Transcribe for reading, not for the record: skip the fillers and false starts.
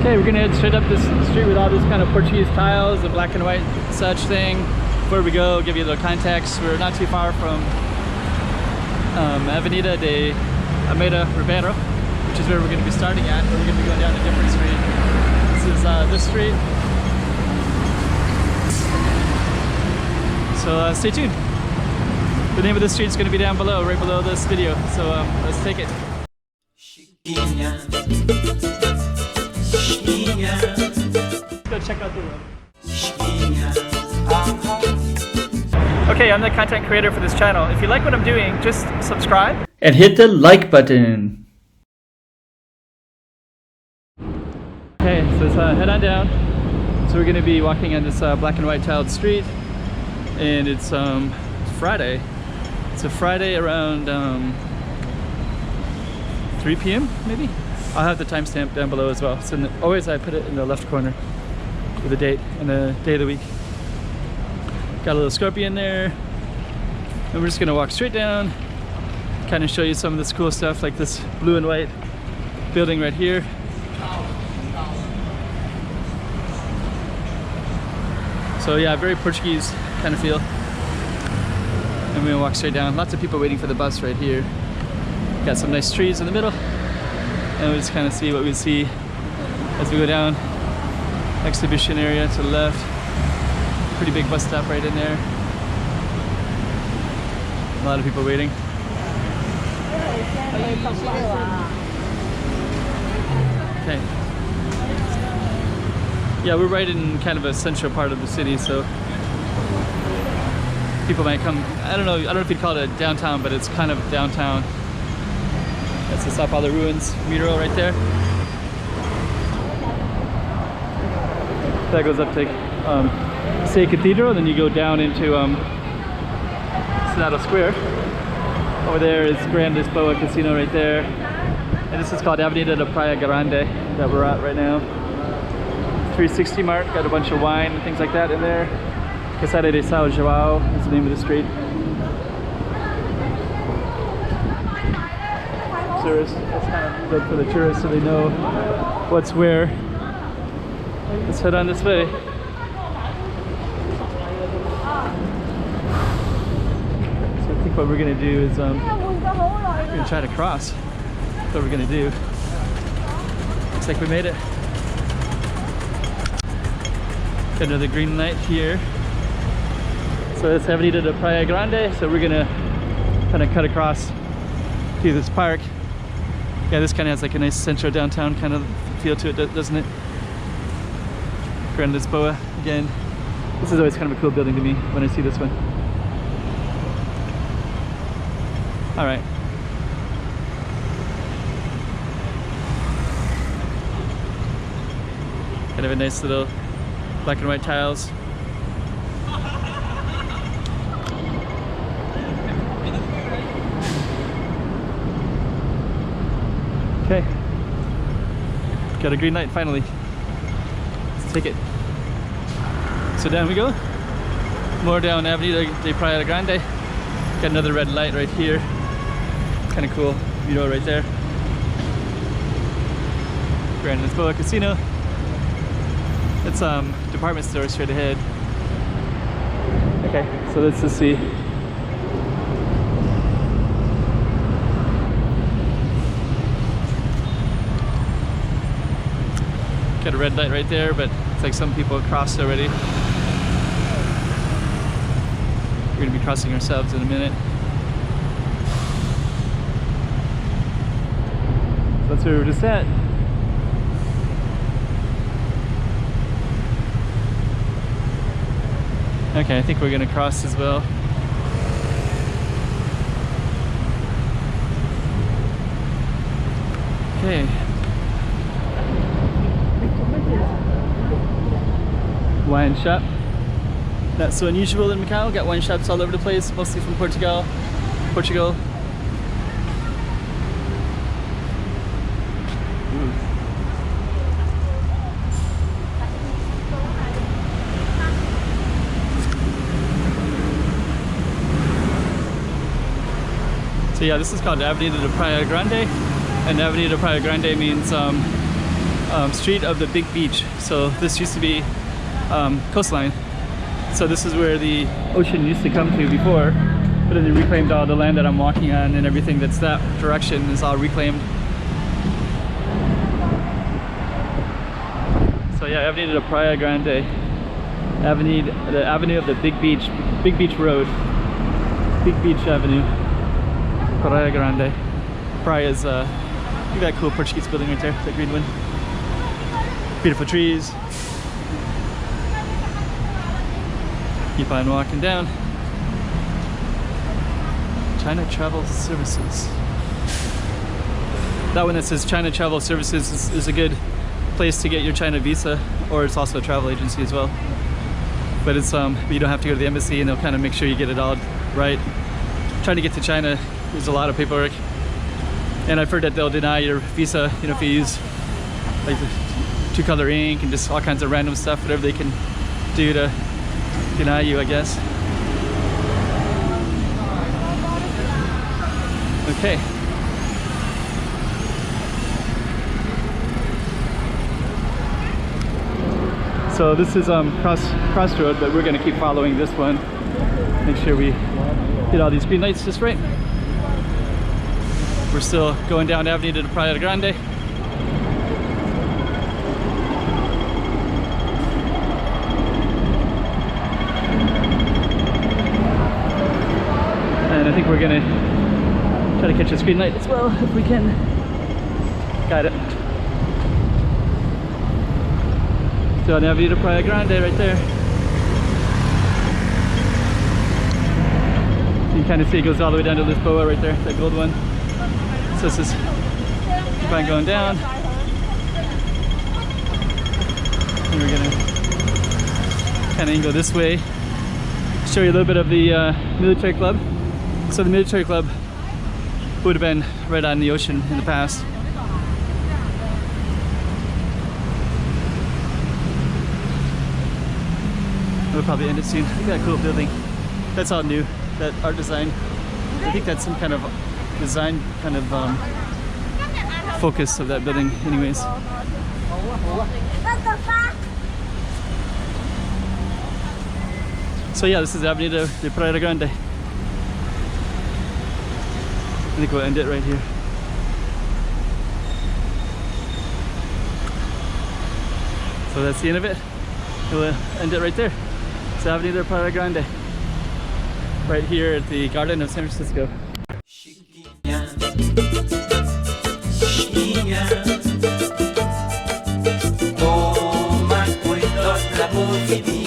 Okay, we're gonna head straight up this street with all this kind of Portuguese tiles, the black and white such thing. Before we go, give you a little context. We're not too far from Avenida da Praia Grande, which is where we're going to be starting at. We're going to be going down a different street. This is this street. So stay tuned. The name of this street is going to be down below, right below this video. So let's take it. Go check out the road. Okay, I'm the content creator for this channel. If you like what I'm doing, just subscribe and hit the like button. Okay, so let's head on down. So we're going to be walking on this black and white tiled street, and it's Friday. It's a Friday around 3 p.m. maybe. I'll have the timestamp down below as well. So always I put it in the left corner with the date and the day of the week. Got a little scorpion there, and we're just gonna walk straight down, kind of show you some of this cool stuff, like this blue and white building right here. So yeah, very Portuguese kind of feel. And we're gonna walk straight down. Lots of people waiting for the bus right here. Got some nice trees in the middle, and we'll just kind of see what we see as we go down. Exhibition area to the left. Pretty big bus stop right in there. A lot of people waiting. Okay. Yeah, we're right in kind of a central part of the city, so people might come. I don't know if you'd call it a downtown, but it's kind of downtown. That's the Sao Paulo Ruins mural right there. That goes up to Say Cathedral, then you go down into Senado Square. Over there is Grand Lisboa Casino right there. And this is called Avenida da Praia Grande that we're at right now. 360 mark, got a bunch of wine and things like that in there. Casada de São João is the name of the street. Tourists, that's kind of good for the tourists so they know what's where. Let's head on this way. I think what we're gonna do is we're gonna try to cross. That's what we're gonna do. Looks like we made it. Got another green light here. So it's Avenida da Praia Grande. So we're gonna kind of cut across to this park. Yeah, this kind of has like a nice central downtown kind of feel to it, doesn't it? Grand Lisboa again. This is always kind of a cool building to me when I see this one. All right. Kind of a nice little black and white tiles. Okay. Got a green light finally. Let's take it. So down we go. More down Avenida da Praia Grande. Got another red light right here. Kind of cool, you know, right there. Grand Lisboa Casino. It's department store straight ahead. Okay, so let's just see. Got a red light right there, but it's like some people crossed already. We're gonna be crossing ourselves in a minute. So that's where we're just at. Okay, I think we're gonna cross as well. Okay. Wine shop. Not so unusual in Macau. Got wine shops all over the place, mostly from Portugal. So yeah, this is called Avenida da Praia Grande, and Avenida da Praia Grande means street of the big beach. So this used to be coastline. So this is where the ocean used to come to before, but then they reclaimed all the land that I'm walking on, and everything that's that direction is all reclaimed. So yeah, Avenida da Praia Grande, the avenue of the Big Beach Road, Big Beach Avenue, Praia Grande. Praia is look at that cool Portuguese building right there, that green one. Beautiful trees. Keep on walking down. China Travel Services. That one that says China Travel Services is a good place to get your China visa, or it's also a travel agency as well. But it's you don't have to go to the embassy, and they'll kind of make sure you get it all right. Trying to get to China, there's a lot of paperwork, and I've heard that they'll deny your visa, you know, if you use like the two-color ink and just all kinds of random stuff, whatever they can do to deny you, I guess. Okay. So this is crossroad, but we're gonna keep following this one. Make sure we get all these green lights just right. We're still going down Avenida da Praia Grande. And I think we're gonna try to catch this green light as well if we can. Got it. So on Avenida da Praia Grande right there. So you can kind of see it goes all the way down to Lisboa right there, that gold one. So this is, keep on going down. And we're gonna kind of go this way. Show you a little bit of the military club. So the military club would have been right on the ocean in the past. We'll probably end it soon. Look at that cool building. That's all new, that art design. I think that's some kind of design kind of focus of that building anyways. So yeah, this is Avenida da Praia Grande. I think we'll end it right here. So that's the end of it. We'll end it right there. It's Avenida da Praia Grande, right here at the Garden of San Francisco. Toma cuidado, la